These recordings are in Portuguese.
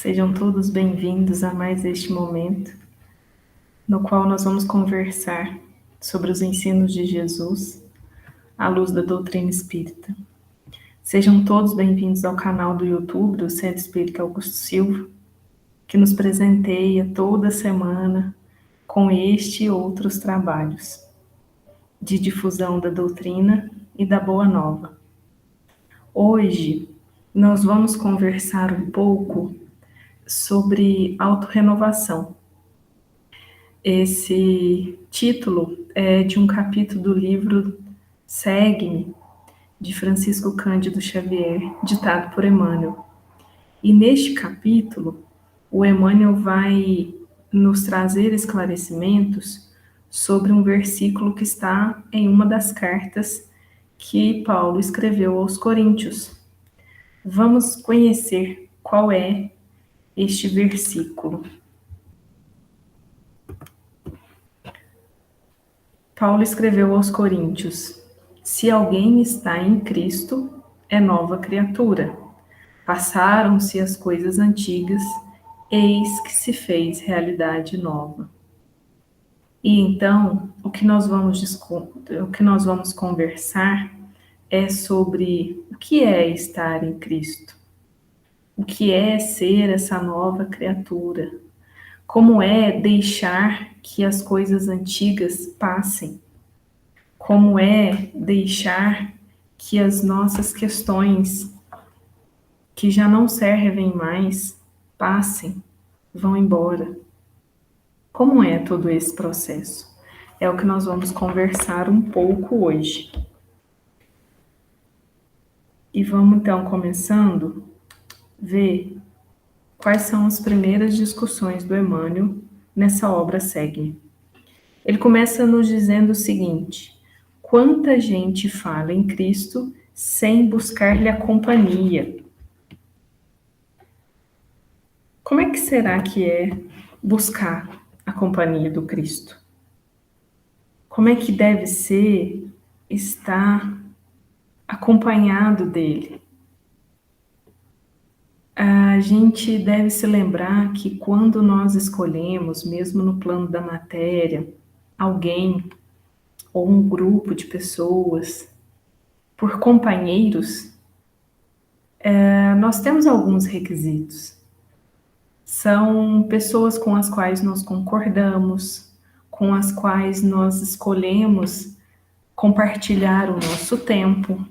Sejam todos bem-vindos a mais este momento, no qual nós vamos conversar sobre os ensinos de Jesus à luz da doutrina espírita. Sejam todos bem-vindos ao canal do YouTube do Centro Espírita Augusto Silva, que nos presenteia toda semana com este e outros trabalhos de difusão da doutrina e da Boa Nova. Hoje, nós vamos conversar um pouco sobre autorrenovação. Esse título é de um capítulo do livro Segue-me, de Francisco Cândido Xavier, ditado por Emmanuel. E neste capítulo, o Emmanuel vai nos trazer esclarecimentos sobre um versículo que está em uma das cartas que Paulo escreveu aos Coríntios. Vamos conhecer qual é este versículo. Paulo escreveu aos Coríntios: se alguém está em Cristo, é nova criatura. Passaram-se as coisas antigas, eis que se fez realidade nova. E então, o que nós vamos conversar é sobre o que é estar em Cristo. O que é ser essa nova criatura? Como é deixar que as coisas antigas passem? Como é deixar que as nossas questões, que já não servem mais, passem, vão embora? Como é todo esse processo? É o que nós vamos conversar um pouco hoje. E vamos então começando ver quais são as primeiras discussões do Emmanuel nessa obra Segue-me. Ele começa nos dizendo o seguinte: quanta gente fala em Cristo sem buscar-lhe a companhia. Como é que será que é buscar a companhia do Cristo? Como é que deve ser estar acompanhado dele? A gente deve se lembrar que quando nós escolhemos, mesmo no plano da matéria, alguém ou um grupo de pessoas por companheiros, nós temos alguns requisitos. São pessoas com as quais nós concordamos, com as quais nós escolhemos compartilhar o nosso tempo,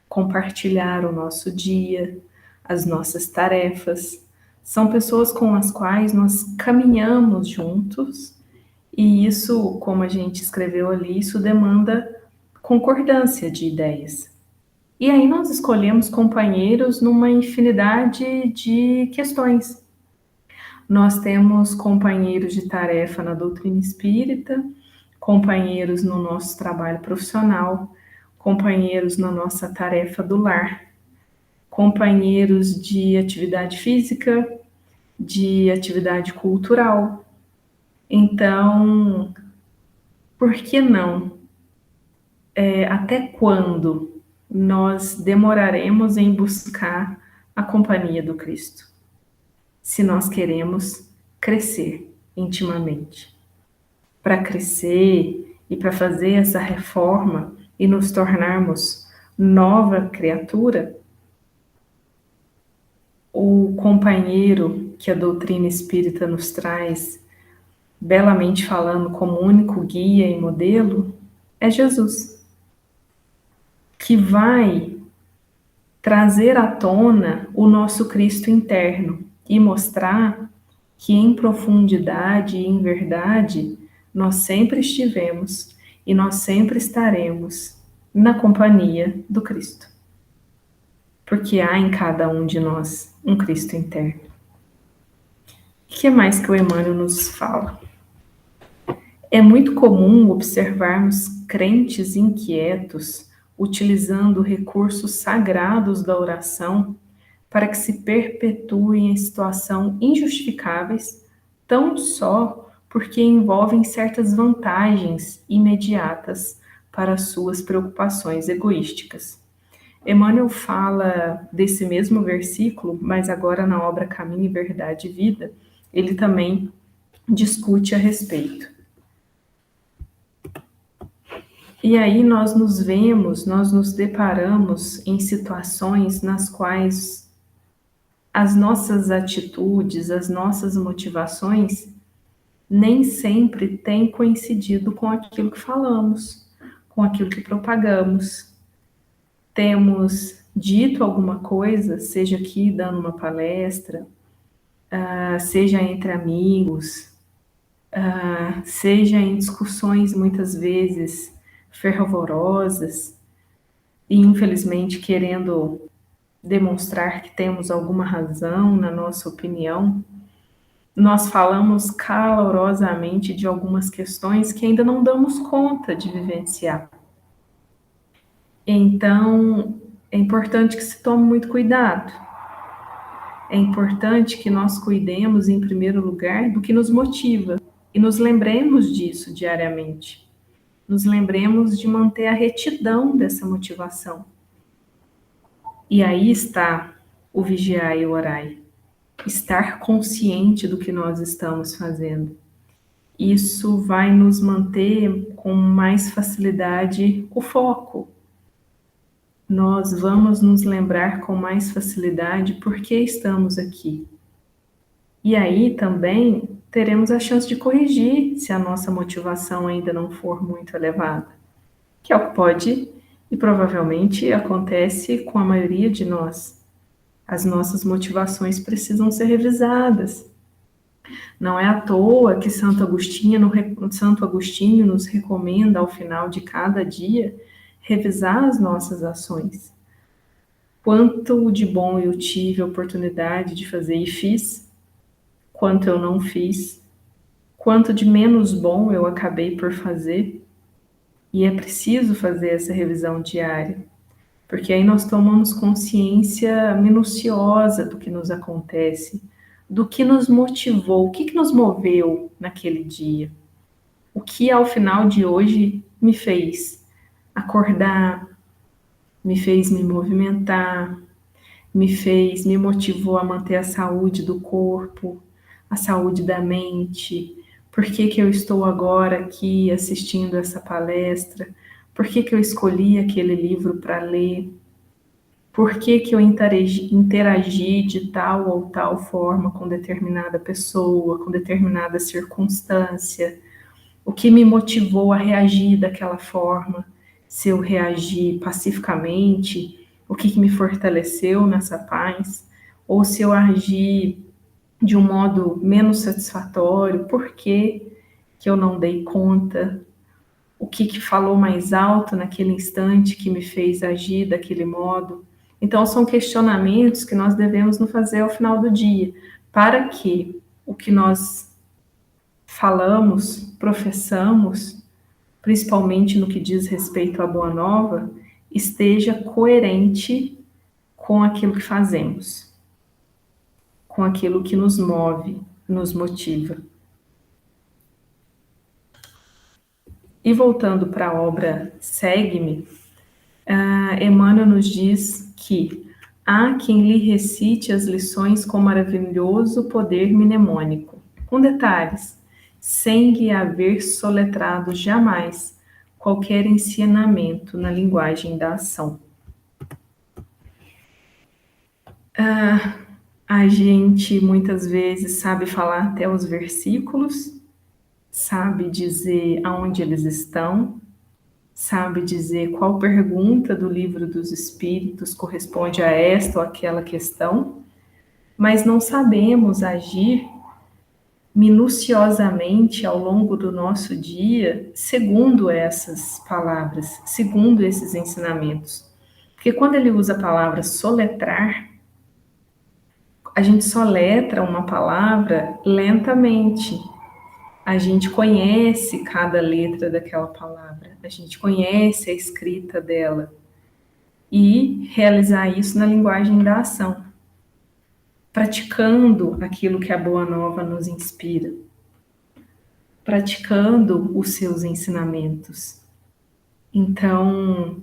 compartilhar o nosso dia, as nossas tarefas. São pessoas com as quais nós caminhamos juntos, e isso, como a gente escreveu ali, isso demanda concordância de ideias. E aí nós escolhemos companheiros numa infinidade de questões. Nós temos companheiros de tarefa na doutrina espírita, companheiros no nosso trabalho profissional, companheiros na nossa tarefa do lar, companheiros de atividade física, de atividade cultural. Então, por que não? Até quando nós demoraremos em buscar a companhia do Cristo, se nós queremos crescer intimamente? Para crescer e para fazer essa reforma e nos tornarmos nova criatura, o companheiro que a doutrina espírita nos traz, belamente falando, como único guia e modelo, é Jesus, que vai trazer à tona o nosso Cristo interno e mostrar que em profundidade e em verdade nós sempre estivemos e nós sempre estaremos na companhia do Cristo. Porque há em cada um de nós um Cristo interno. O que mais que o Emmanuel nos fala? É muito comum observarmos crentes inquietos utilizando recursos sagrados da oração para que se perpetuem em situação injustificáveis, tão só porque envolvem certas vantagens imediatas para suas preocupações egoísticas. Emmanuel fala desse mesmo versículo, mas agora na obra Caminho, Verdade e Vida, ele também discute a respeito. E aí nós nos deparamos em situações nas quais as nossas atitudes, as nossas motivações nem sempre têm coincidido com aquilo que falamos, com aquilo que propagamos. Temos dito alguma coisa, seja aqui dando uma palestra, seja entre amigos, seja em discussões muitas vezes fervorosas e infelizmente querendo demonstrar que temos alguma razão na nossa opinião, nós falamos calorosamente de algumas questões que ainda não damos conta de vivenciar. Então, é importante que se tome muito cuidado. É importante que nós cuidemos, em primeiro lugar, do que nos motiva e nos lembremos disso diariamente. Nos lembremos de manter a retidão dessa motivação. E aí está o vigiar e orai. Estar consciente do que nós estamos fazendo. Isso vai nos manter com mais facilidade o foco. Nós vamos nos lembrar com mais facilidade por que estamos aqui. E aí também teremos a chance de corrigir se a nossa motivação ainda não for muito elevada, que é o que pode e provavelmente acontece com a maioria de nós. As nossas motivações precisam ser revisadas. Não é à toa que Santo Agostinho nos recomenda, ao final de cada dia, revisar as nossas ações. Quanto de bom eu tive a oportunidade de fazer e fiz, quanto eu não fiz, quanto de menos bom eu acabei por fazer. E é preciso fazer essa revisão diária, porque aí nós tomamos consciência minuciosa do que nos acontece, do que nos motivou, o que nos moveu naquele dia. O que ao final de hoje me fez acordar, me fez me movimentar, me motivou a manter a saúde do corpo, a saúde da mente. Por que eu estou agora aqui assistindo essa palestra? Por que eu escolhi aquele livro para ler? Por que eu interagi de tal ou tal forma com determinada pessoa, com determinada circunstância? O que me motivou a reagir daquela forma? Se eu reagi pacificamente, o que me fortaleceu nessa paz? Ou se eu agi de um modo menos satisfatório, por que eu não dei conta? O que falou mais alto naquele instante que me fez agir daquele modo? Então, são questionamentos que nós devemos nos fazer ao final do dia, para que o que nós falamos, professamos, principalmente no que diz respeito à Boa Nova, esteja coerente com aquilo que fazemos, com aquilo que nos move, nos motiva. E voltando para a obra Segue-me, Emmanuel nos diz que há quem lhe recite as lições com maravilhoso poder mnemônico, com detalhes, sem lhe haver soletrado jamais qualquer ensinamento na linguagem da ação. A gente muitas vezes sabe falar até os versículos, sabe dizer aonde eles estão, sabe dizer qual pergunta do livro dos Espíritos corresponde a esta ou aquela questão, mas não sabemos agir minuciosamente ao longo do nosso dia segundo essas palavras, segundo esses ensinamentos. Porque quando ele usa a palavra soletrar, a gente soletra uma palavra lentamente. A gente conhece cada letra daquela palavra, a gente conhece a escrita dela. E realizar isso na linguagem da ação, praticando aquilo que a Boa Nova nos inspira, praticando os seus ensinamentos. Então,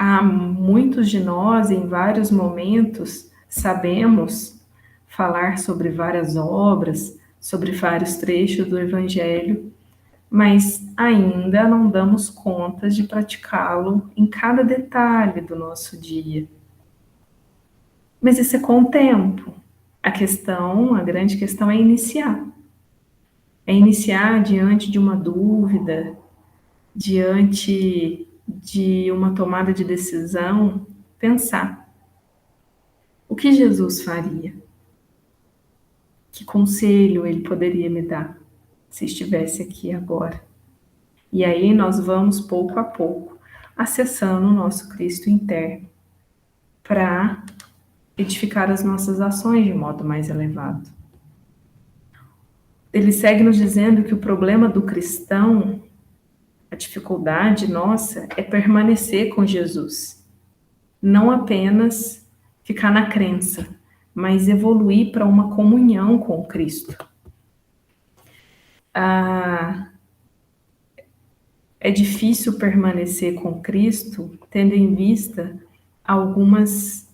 Há muitos de nós, em vários momentos, sabemos falar sobre várias obras, sobre vários trechos do Evangelho, mas ainda não damos conta de praticá-lo em cada detalhe do nosso dia. Mas isso é com o tempo. A grande questão é iniciar. É iniciar diante de uma dúvida, diante de uma tomada de decisão, pensar: o que Jesus faria? Que conselho ele poderia me dar se estivesse aqui agora? E aí nós vamos pouco a pouco acessando o nosso Cristo interno para edificar as nossas ações de modo mais elevado. Ele segue nos dizendo que o problema do cristão, a dificuldade nossa, é permanecer com Jesus. Não apenas ficar na crença, mas evoluir para uma comunhão com Cristo. É difícil permanecer com Cristo, tendo em vista algumas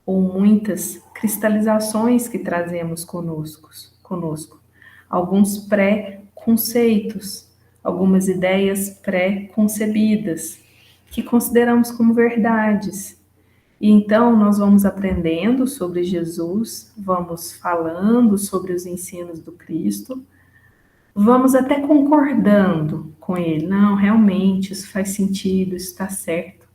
ou muitas cristalizações que trazemos conosco. Alguns pré-conceitos, algumas ideias pré-concebidas, que consideramos como verdades. E então nós vamos aprendendo sobre Jesus, vamos falando sobre os ensinos do Cristo, vamos até concordando com ele. Não, realmente, isso faz sentido, isso está certo.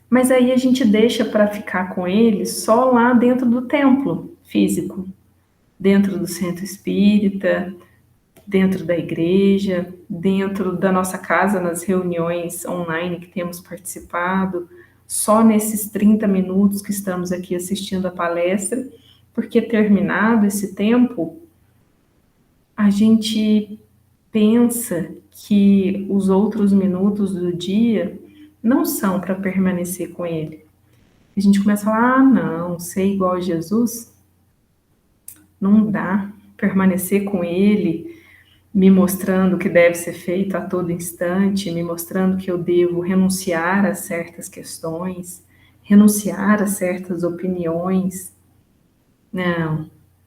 Mas aí a gente deixa para ficar com ele só lá dentro do templo físico, dentro do centro espírita, dentro da igreja, dentro da nossa casa, nas reuniões online que temos participado, só nesses 30 minutos que estamos aqui assistindo a palestra, porque terminado esse tempo, a gente pensa que os outros minutos do dia não são para permanecer com ele. A gente começa a falar: ah, não, ser igual a Jesus, não dá. Permanecer com ele, me mostrando o que deve ser feito a todo instante, me mostrando que eu devo renunciar a certas questões, renunciar a certas opiniões.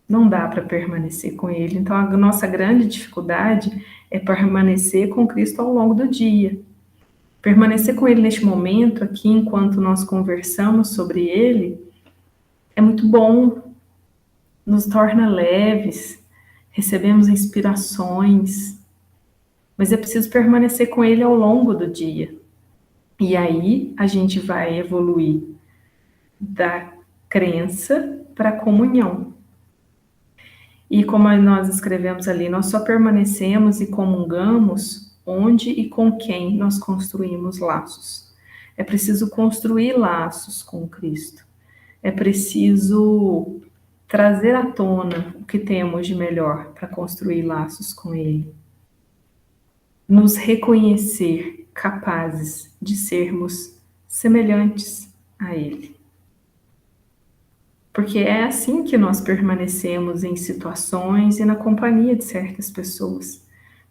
Não dá para permanecer com ele. Então, a nossa grande dificuldade é permanecer com Cristo ao longo do dia. Permanecer com ele neste momento aqui, enquanto nós conversamos sobre ele, é muito bom, nos torna leves, recebemos inspirações, mas é preciso permanecer com ele ao longo do dia. E aí a gente vai evoluir da crença para a comunhão. E como nós escrevemos ali, nós só permanecemos e comungamos onde e com quem nós construímos laços. É preciso construir laços com Cristo. É preciso trazer à tona o que temos de melhor para construir laços com Ele. Nos reconhecer capazes de sermos semelhantes a Ele. Porque é assim que nós permanecemos em situações e na companhia de certas pessoas.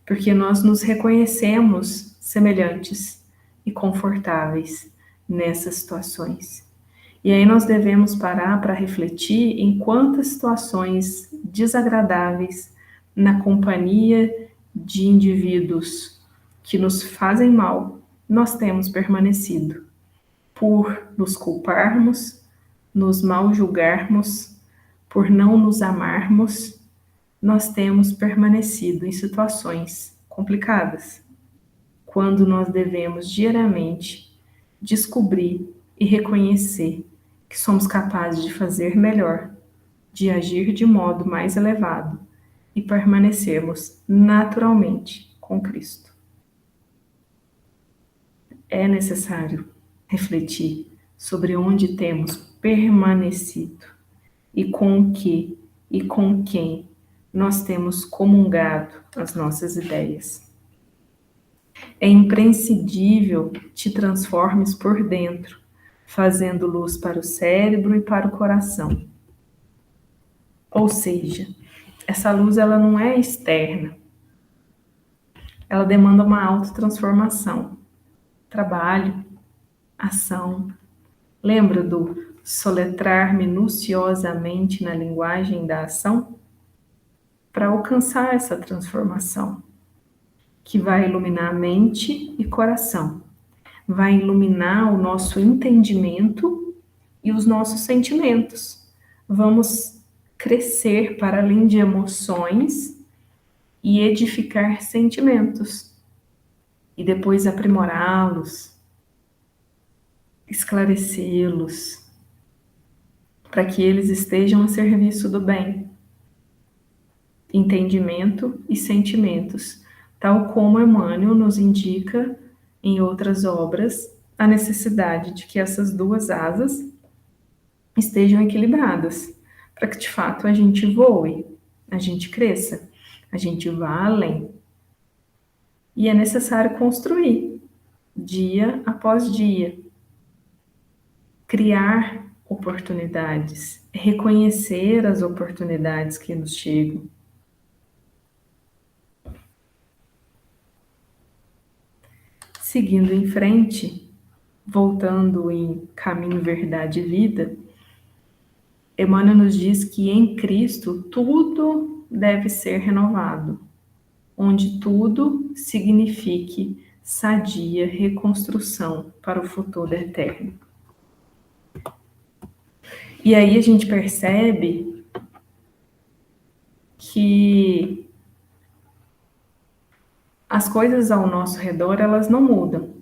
Porque nós nos reconhecemos semelhantes e confortáveis nessas situações. E aí nós devemos parar para refletir em quantas situações desagradáveis na companhia de indivíduos que nos fazem mal nós temos permanecido, por nos culparmos, nos mal julgarmos, por não nos amarmos, nós temos permanecido em situações complicadas, quando nós devemos diariamente descobrir e reconhecer que somos capazes de fazer melhor, de agir de modo mais elevado e permanecermos naturalmente com Cristo. É necessário refletir sobre onde temos permanecido e com o que e com quem nós temos comungado as nossas ideias. É imprescindível te transformes por dentro, fazendo luz para o cérebro e para o coração. Ou seja, essa luz ela não é externa. Ela demanda uma autotransformação, trabalho, ação. Lembra do soletrar minuciosamente na linguagem da ação? Para alcançar essa transformação, que vai iluminar mente e coração, vai iluminar o nosso entendimento e os nossos sentimentos. Vamos crescer para além de emoções e edificar sentimentos, e depois aprimorá-los, esclarecê-los, para que eles estejam a serviço do bem, entendimento e sentimentos, tal como Emmanuel nos indica em outras obras a necessidade de que essas duas asas estejam equilibradas, para que de fato a gente voe, a gente cresça, a gente vá além. E é necessário construir, dia após dia, criar oportunidades, reconhecer as oportunidades que nos chegam. Seguindo em frente, voltando em Caminho, Verdade e Vida, Emmanuel nos diz que em Cristo tudo deve ser renovado, onde tudo signifique sadia reconstrução para o futuro eterno. E aí a gente percebe que as coisas ao nosso redor, elas não mudam.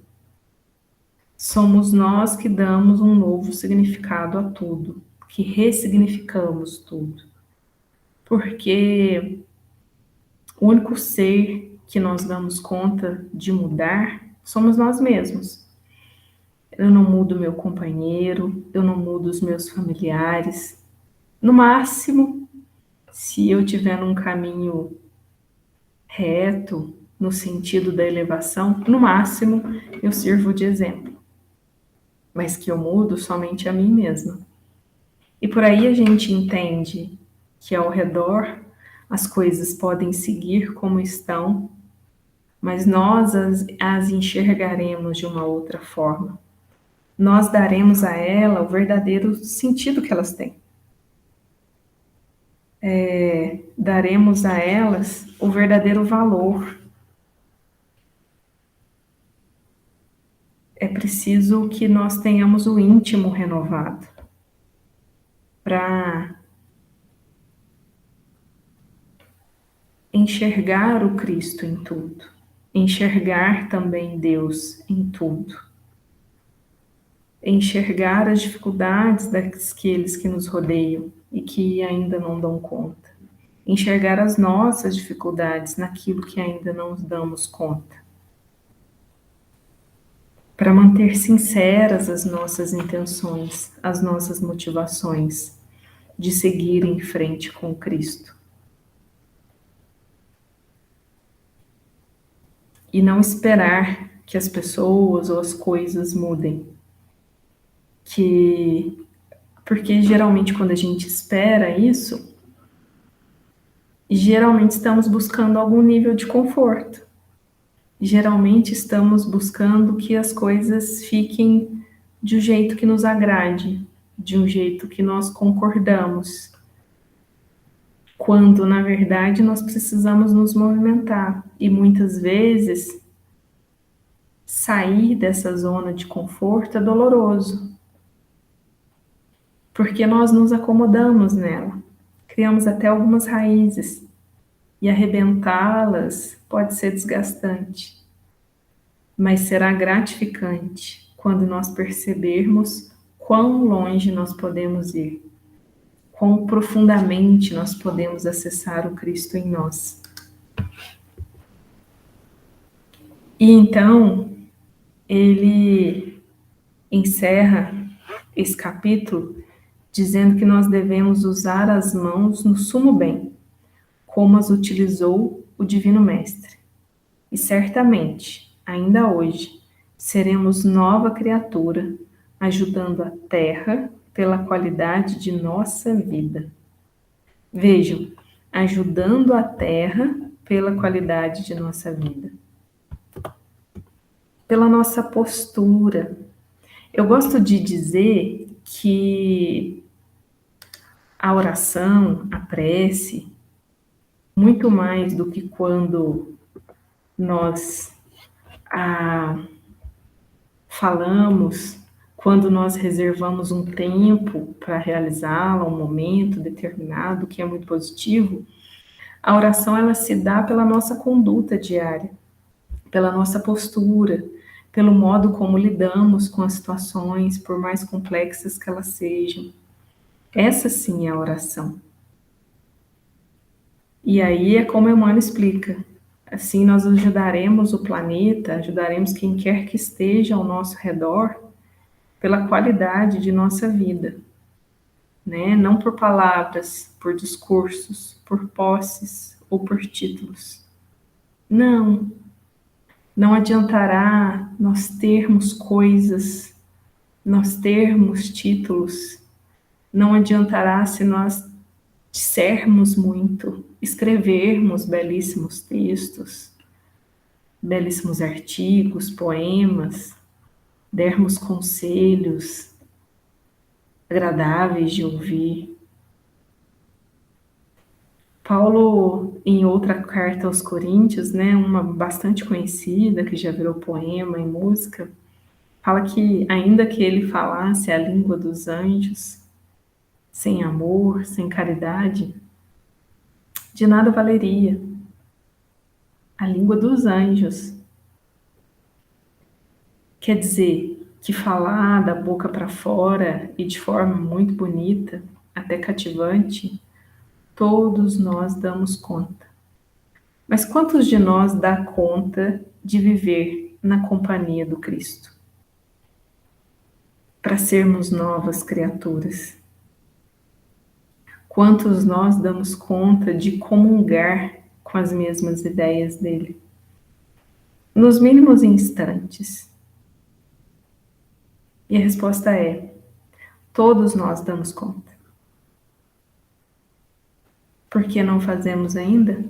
Somos nós que damos um novo significado a tudo, que ressignificamos tudo. Porque o único ser que nós damos conta de mudar somos nós mesmos. Eu não mudo meu companheiro, eu não mudo os meus familiares. No máximo, se eu estiver num caminho reto, no sentido da elevação, no máximo eu sirvo de exemplo. Mas que eu mudo somente a mim mesma. E por aí a gente entende que ao redor as coisas podem seguir como estão, mas nós as enxergaremos de uma outra forma. Nós daremos a ela o verdadeiro sentido que elas têm. Daremos a elas o verdadeiro valor. É preciso que nós tenhamos o íntimo renovado para enxergar o Cristo em tudo, enxergar também Deus em tudo, enxergar as dificuldades daqueles que nos rodeiam e que ainda não dão conta, enxergar as nossas dificuldades naquilo que ainda não damos conta, para manter sinceras as nossas intenções, as nossas motivações de seguir em frente com Cristo. E não esperar que as pessoas ou as coisas mudem. Porque geralmente quando a gente espera isso, geralmente estamos buscando algum nível de conforto. Geralmente estamos buscando que as coisas fiquem de um jeito que nos agrade, de um jeito que nós concordamos. Quando, na verdade, nós precisamos nos movimentar. E muitas vezes, sair dessa zona de conforto é doloroso. Porque nós nos acomodamos nela. Criamos até algumas raízes. E arrebentá-las pode ser desgastante. Mas será gratificante quando nós percebermos quão longe nós podemos ir. Quão profundamente nós podemos acessar o Cristo em nós. E então, ele encerra esse capítulo dizendo que nós devemos usar as mãos no sumo bem, como as utilizou o Divino Mestre. E certamente, ainda hoje, seremos nova criatura, ajudando a Terra pela qualidade de nossa vida. Vejam, ajudando a Terra pela qualidade de nossa vida. Pela nossa postura. Eu gosto de dizer que a oração, a prece, muito mais do que quando nós falamos, quando nós reservamos um tempo para realizá-la, um momento determinado, que é muito positivo, a oração ela se dá pela nossa conduta diária, pela nossa postura, pelo modo como lidamos com as situações, por mais complexas que elas sejam. Essa sim é a oração. E aí é como Emmanuel explica. Assim nós ajudaremos o planeta, ajudaremos quem quer que esteja ao nosso redor pela qualidade de nossa vida, né? Não por palavras, por discursos, por posses ou por títulos. Não, não adiantará nós termos coisas, nós termos títulos, não adiantará se nós dissermos muito, escrevermos belíssimos textos, belíssimos artigos, poemas, dermos conselhos agradáveis de ouvir. Paulo, em outra carta aos Coríntios, né, uma bastante conhecida, que já virou poema e música, fala que ainda que ele falasse a língua dos anjos, sem amor, sem caridade, de nada valeria. A língua dos anjos. Quer dizer que falar da boca para fora e de forma muito bonita, até cativante, todos nós damos conta. Mas quantos de nós dá conta de viver na companhia do Cristo? Para sermos novas criaturas. Quantos nós damos conta de comungar com as mesmas ideias dele? Nos mínimos instantes. E a resposta é: todos nós damos conta. Por que não fazemos ainda?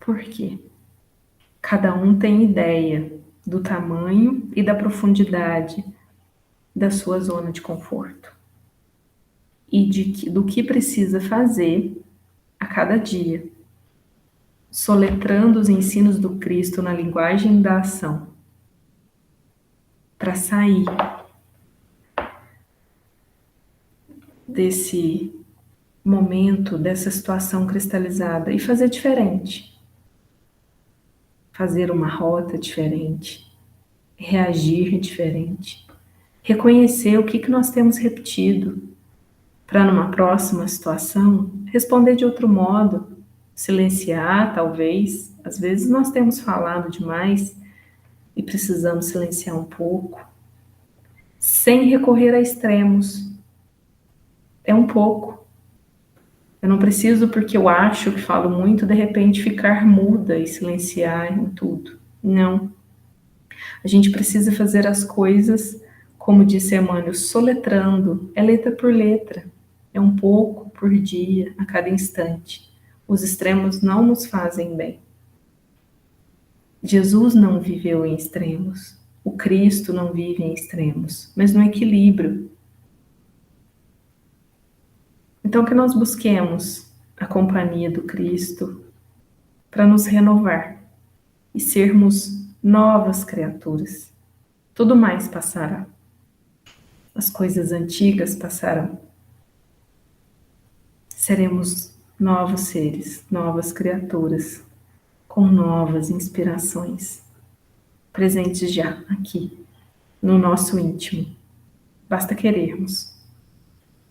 Por quê? Cada um tem ideia do tamanho e da profundidade da sua zona de conforto e do que precisa fazer a cada dia, soletrando os ensinos do Cristo na linguagem da ação, para sair desse momento, dessa situação cristalizada e fazer diferente. Fazer uma rota diferente, reagir diferente, reconhecer o que nós temos repetido, para numa próxima situação responder de outro modo, silenciar talvez. Às vezes nós temos falado demais e precisamos silenciar um pouco, sem recorrer a extremos. É um pouco. Eu não preciso, porque eu acho que falo muito, de repente ficar muda e silenciar em tudo. Não. A gente precisa fazer as coisas, como disse Emmanuel, soletrando, é letra por letra, é um pouco por dia, a cada instante. Os extremos não nos fazem bem. Jesus não viveu em extremos, o Cristo não vive em extremos, mas no equilíbrio. Então que nós busquemos a companhia do Cristo para nos renovar e sermos novas criaturas. Tudo mais passará. As coisas antigas passarão. Seremos novos seres, novas criaturas, com novas inspirações, presentes já aqui, no nosso íntimo. Basta querermos.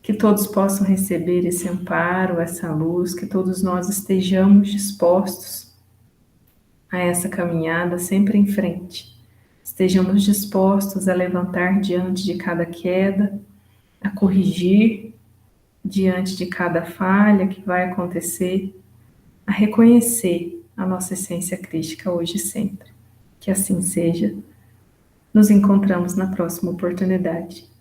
Que todos possam receber esse amparo, essa luz, que todos nós estejamos dispostos a essa caminhada sempre em frente. Estejamos dispostos a levantar diante de cada queda, a corrigir diante de cada falha que vai acontecer, a reconhecer a nossa essência crística hoje e sempre. Que assim seja. Nos encontramos na próxima oportunidade.